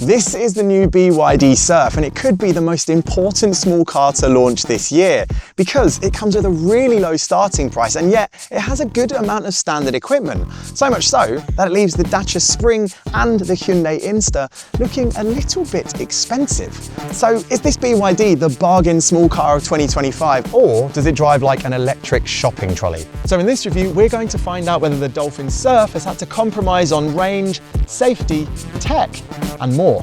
This is the new BYD Surf, and it could be the most important small car to launch this year because it comes with a really low starting price, and yet it has a good amount of standard equipment. So much so that it leaves the Dacia Spring and the Hyundai Inster looking a little bit expensive. So is this BYD the bargain small car of 2025, or does it drive like an electric shopping trolley? So in this review, we're going to find out whether the Dolphin SURF has had to compromise on range, safety, tech, and more.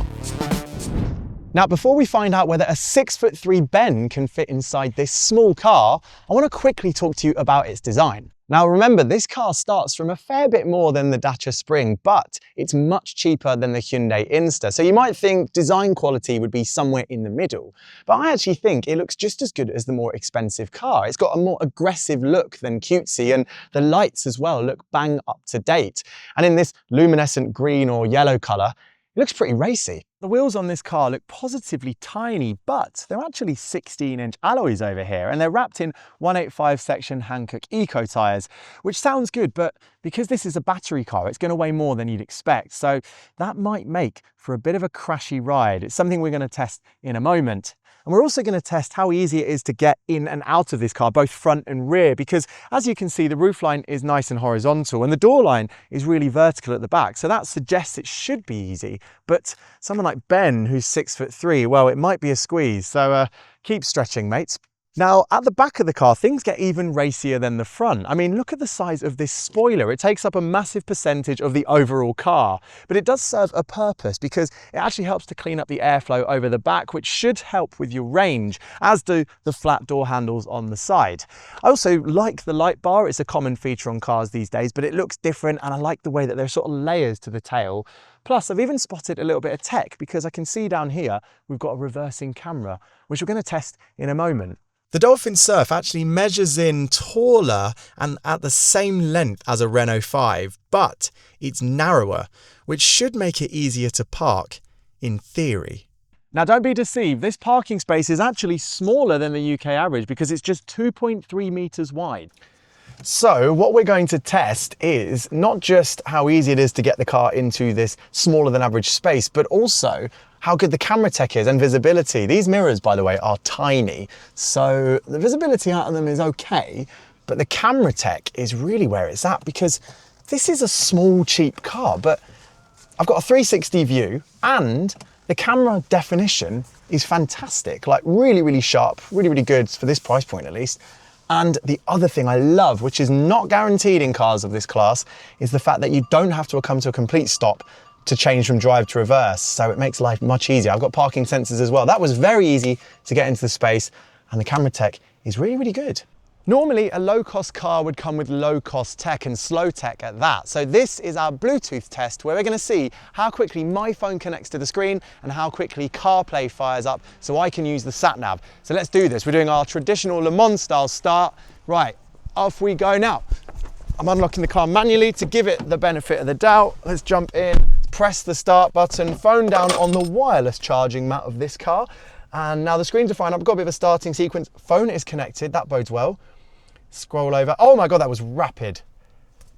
Now, before we find out whether a 6'3" Ben can fit inside this small car, I want to quickly talk to you about its design. Now remember, this car starts from a fair bit more than the Dacia Spring, but it's much cheaper than the Hyundai Inster. So you might think design quality would be somewhere in the middle, but I actually think it looks just as good as the more expensive car. It's got a more aggressive look than cutesy, and the lights as well look bang up to date. And in this luminescent green or yellow color, it looks pretty racy. The wheels on this car look positively tiny, but they're actually 16-inch alloys over here, and they're wrapped in 185 section Hankook Eco tyres, which sounds good, but because this is a battery car, it's going to weigh more than you'd expect. So that might make for a bit of a crashy ride. It's something we're going to test in a moment. And we're also going to test how easy it is to get in and out of this car, both front and rear, because as you can see, the roofline is nice and horizontal and the door line is really vertical at the back. So that suggests it should be easy. But someone like Ben, who's 6'3", well, it might be a squeeze. So keep stretching, mates. Now, at the back of the car, things get even racier than the front. I mean, look at the size of this spoiler. It takes up a massive percentage of the overall car, but it does serve a purpose because it actually helps to clean up the airflow over the back, which should help with your range, as do the flat door handles on the side. I also like the light bar. It's a common feature on cars these days, but it looks different, and I like the way that there are sort of layers to the tail. Plus, I've even spotted a little bit of tech because I can see down here, we've got a reversing camera, which we're going to test in a moment. The Dolphin SURF actually measures in taller and at the same length as a Renault 5, but it's narrower, which should make it easier to park, in theory. Now don't be deceived, this parking space is actually smaller than the UK average because it's just 2.3 meters wide. So what we're going to test is not just how easy it is to get the car into this smaller than average space, but also how good the camera tech is and visibility. These mirrors, by the way, are tiny, so the visibility out of them is okay, but the camera tech is really where it's at because this is a small, cheap car, but I've got a 360 view and the camera definition is fantastic, like really, really sharp, really, really good for this price point at least. And the other thing I love, which is not guaranteed in cars of this class, is the fact that you don't have to come to a complete stop to change from drive to reverse. So it makes life much easier. I've got parking sensors as well. That was very easy to get into the space, and the camera tech is really, really good. Normally, a low-cost car would come with low-cost tech and slow tech at that. So this is our Bluetooth test where we're going to see how quickly my phone connects to the screen and how quickly CarPlay fires up so I can use the sat-nav. So let's do this. We're doing our traditional Le Mans style start. Right, off we go now. I'm unlocking the car manually to give it the benefit of the doubt. Let's jump in, press the start button, phone down on the wireless charging mat of this car. And now the screens are fine. I've got a bit of a starting sequence. Phone is connected, that bodes well. Scroll over. Oh my God, that was rapid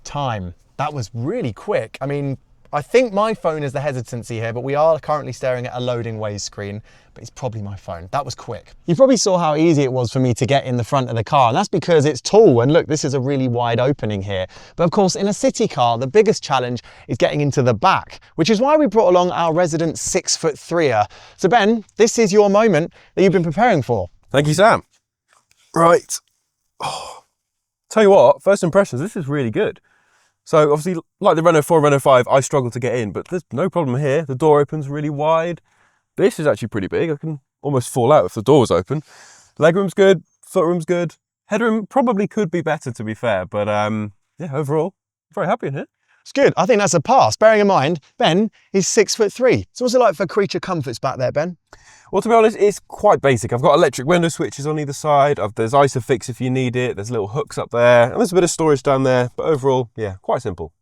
time. That was really quick. I mean, I think my phone is the hesitancy here, but we are currently staring at a loading Waze screen, but it's probably my phone. That was quick. You probably saw how easy it was for me to get in the front of the car, and that's because it's tall. And look, this is a really wide opening here. But of course, in a city car, the biggest challenge is getting into the back, which is why we brought along our resident 6'3". So Ben, this is your moment that you've been preparing for. Thank you, Sam. Right. Oh. Tell you what, first impressions, this is really good. So obviously, like the Renault 4, Renault 5, I struggle to get in, but there's no problem here. The door opens really wide. This is actually pretty big. I can almost fall out if the door was open. Legroom's good, footroom's good. Headroom probably could be better, to be fair, but yeah, overall, very happy in here. It's good. I think that's a pass. Bearing in mind, Ben is 6'3". So what's it like for creature comforts back there, Ben? Well, to be honest, it's quite basic. I've got electric window switches on either side. There's Isofix if you need it. There's little hooks up there. And there's a bit of storage down there. But overall, yeah, quite simple.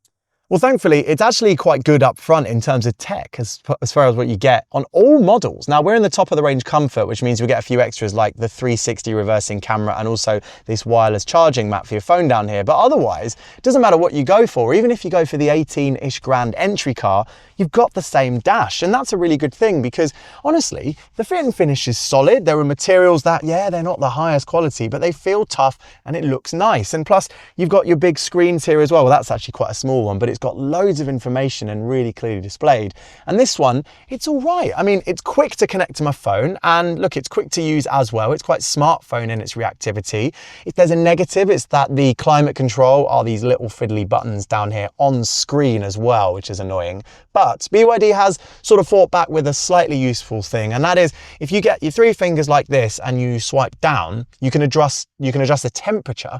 Well, thankfully, it's actually quite good up front in terms of tech as far as what you get on all models. Now, we're in the top of the range comfort, which means we get a few extras like the 360 reversing camera and also this wireless charging mat for your phone down here. But otherwise, it doesn't matter what you go for. Even if you go for the 18-ish grand entry car, you've got the same dash. And that's a really good thing because honestly, the fit and finish is solid. There are materials that, yeah, they're not the highest quality, but they feel tough and it looks nice. And plus, you've got your big screens here as well. Well, that's actually quite a small one, but it's got loads of information and really clearly displayed. And this one, it's all right. I mean, it's quick to connect to my phone and look, it's quick to use as well. It's quite smartphone in its reactivity. If there's a negative, it's that the climate control are these little fiddly buttons down here on screen as well, which is annoying. But BYD has sort of fought back with a slightly useful thing. And that is if you get your 3 fingers like this and you swipe down, you can adjust the temperature.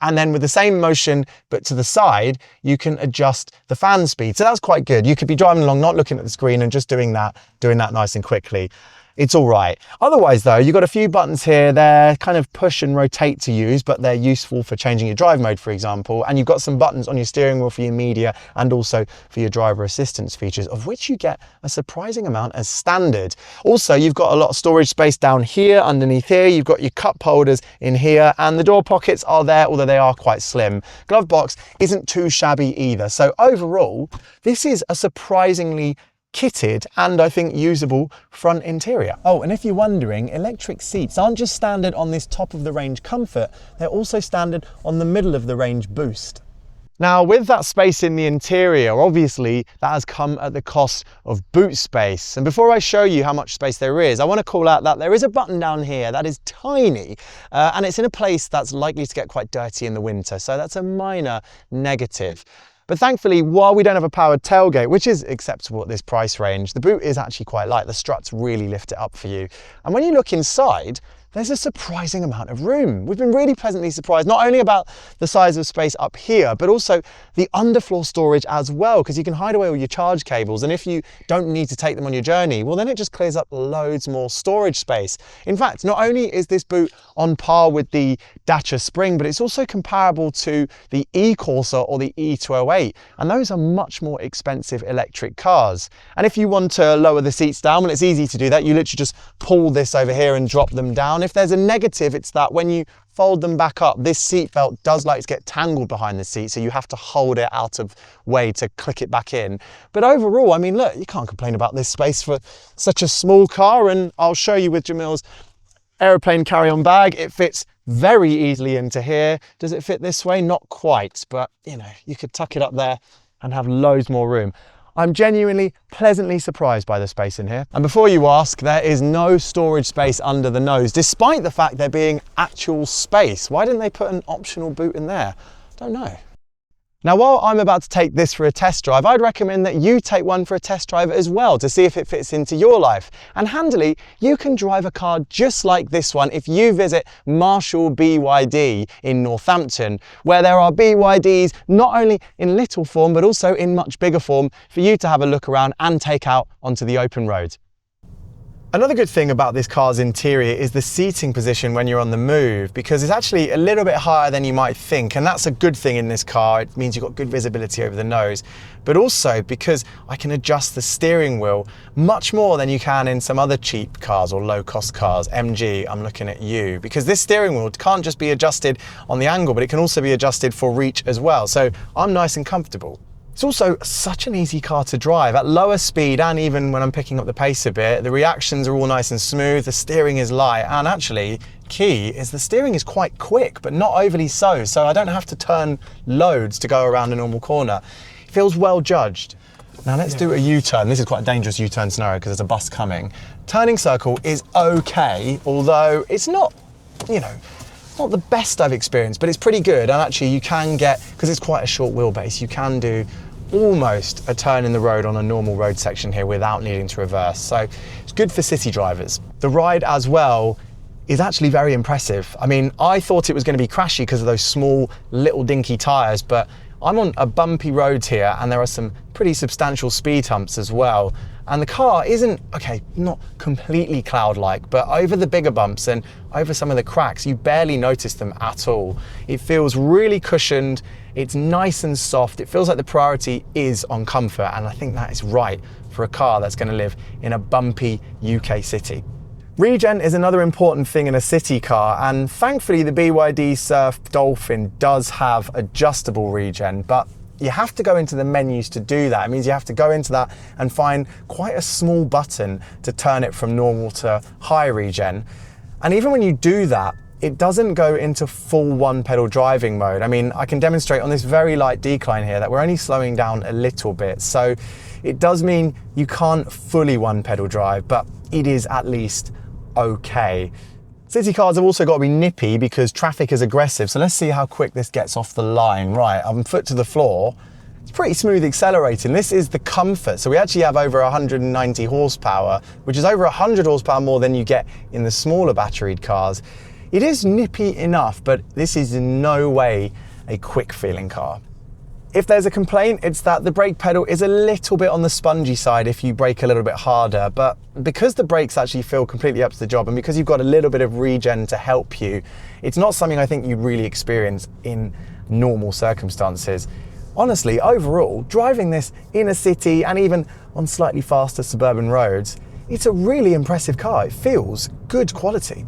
And then with the same motion, but to the side, you can adjust the fan speed. So that's quite good. You could be driving along, not looking at the screen and just doing that nice and quickly. It's all right. Otherwise though, you've got a few buttons here. They're kind of push and rotate to use, but they're useful for changing your drive mode, for example. And you've got some buttons on your steering wheel for your media and also for your driver assistance features, of which you get a surprising amount as standard. Also, you've got a lot of storage space down here, underneath here. You've got your cup holders in here and the door pockets are there, although they are quite slim. Glove box isn't too shabby either. So overall, this is a surprisingly kitted and I think usable front interior. Oh, and if you're wondering, electric seats aren't just standard on this top of the range comfort, they're also standard on the middle of the range boost. Now, with that space in the interior, obviously that has come at the cost of boot space. And before I show you how much space there is, I want to call out that there is a button down here that is tiny and it's in a place that's likely to get quite dirty in the winter. So that's a minor negative. But thankfully, while we don't have a powered tailgate, which is acceptable at this price range, the boot is actually quite light. The struts really lift it up for you. And when you look inside, there's a surprising amount of room. We've been really pleasantly surprised, not only about the size of space up here, but also the underfloor storage as well, because you can hide away all your charge cables. And if you don't need to take them on your journey, well, then it just clears up loads more storage space. In fact, not only is this boot on par with the Dacia Spring, but it's also comparable to the E-Corsa or the E208. And those are much more expensive electric cars. And if you want to lower the seats down, well, it's easy to do that. You literally just pull this over here and drop them down. If there's a negative, it's that when you fold them back up, this seat belt does like to get tangled behind the seat, so you have to hold it out of way to click it back in. But overall, I mean, look, you can't complain about this space for such a small car, and I'll show you with Jamil's aeroplane carry-on bag. It fits very easily into here. Does it fit this way? Not quite, but you know, you could tuck it up there and have loads more room. I'm genuinely pleasantly surprised by the space in here. And before you ask, there is no storage space under the nose, despite the fact there being actual space. Why didn't they put an optional boot in there? Don't know. Now, while I'm about to take this for a test drive, I'd recommend that you take one for a test drive as well to see if it fits into your life. And handily, you can drive a car just like this one if you visit Marshall BYD in Northampton, where there are BYDs not only in little form, but also in much bigger form for you to have a look around and take out onto the open road. Another good thing about this car's interior is the seating position when you're on the move, because it's actually a little bit higher than you might think, and that's a good thing in this car. It means you've got good visibility over the nose, but also because I can adjust the steering wheel much more than you can in some other cheap cars or low-cost cars. MG, I'm looking at you, because this steering wheel can't just be adjusted on the angle, but it can also be adjusted for reach as well, so I'm nice and comfortable. It's also such an easy car to drive at lower speed, and even when I'm picking up the pace a bit, the reactions are all nice and smooth, the steering is light, and actually, key is the steering is quite quick, but not overly so I don't have to turn loads to go around a normal corner. It feels well judged. Now let's do a U-turn. This is quite a dangerous U-turn scenario because there's a bus coming. Turning circle is okay, although it's not, you know, not the best I've experienced, but it's pretty good. And actually you can get, because it's quite a short wheelbase, you can do almost a turn in the road on a normal road section here without needing to reverse. So it's good for city drivers. The ride as well is actually very impressive. I mean, I thought it was going to be crashy because of those small little dinky tires, but I'm on a bumpy road here and there are some pretty substantial speed humps as well. And the car isn't, okay, not completely cloud-like, but over the bigger bumps and over some of the cracks, you barely notice them at all. It feels really cushioned, it's nice and soft, it feels like the priority is on comfort, and I think that is right for a car that's going to live in a bumpy UK city. Regen is another important thing in a city car, and thankfully the BYD Surf Dolphin does have adjustable regen, but you have to go into the menus to do that. It means you have to go into that and find quite a small button to turn it from normal to high regen. And even when you do that, it doesn't go into full one pedal driving mode. I mean, I can demonstrate on this very light decline here that we're only slowing down a little bit. So it does mean you can't fully one pedal drive, but it is at least okay. City cars have also got to be nippy because traffic is aggressive. So let's see how quick this gets off the line. Right, I'm foot to the floor. It's pretty smooth accelerating. This is the Comfort. So we actually have over 190 horsepower, which is over 100 horsepower more than you get in the smaller batteried cars. It is nippy enough, but this is in no way a quick feeling car. If there's a complaint, it's that the brake pedal is a little bit on the spongy side if you brake a little bit harder, but because the brakes actually feel completely up to the job and because you've got a little bit of regen to help you, it's not something I think you'd really experience in normal circumstances. Honestly, overall, driving this in a city and even on slightly faster suburban roads, it's a really impressive car. It feels good quality.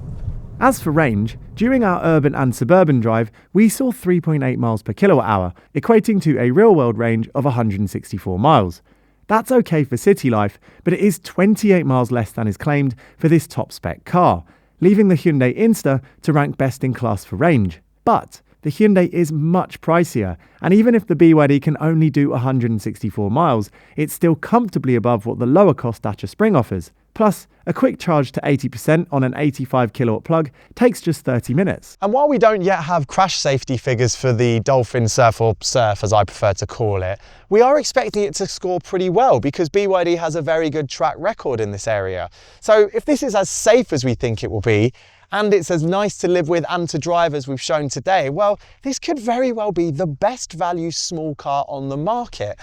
As for range, during our urban and suburban drive, we saw 3.8 miles per kilowatt hour, equating to a real-world range of 164 miles. That's okay for city life, but it is 28 miles less than is claimed for this top-spec car, leaving the Hyundai Inster to rank best in class for range. But the Hyundai is much pricier, and even if the BYD can only do 164 miles, it's still comfortably above what the lower-cost Dacia Spring offers. Plus, a quick charge to 80% on an 85 kilowatt plug takes just 30 minutes. And while we don't yet have crash safety figures for the Dolphin Surf, or Surf as I prefer to call it, we are expecting it to score pretty well because BYD has a very good track record in this area. So if this is as safe as we think it will be, and it's as nice to live with and to drive as we've shown today, well, this could very well be the best value small car on the market.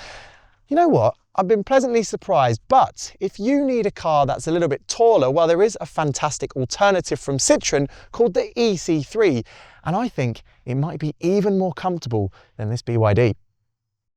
You know what? I've been pleasantly surprised, but if you need a car that's a little bit taller, well, there is a fantastic alternative from Citroën called the EC3, and I think it might be even more comfortable than this BYD.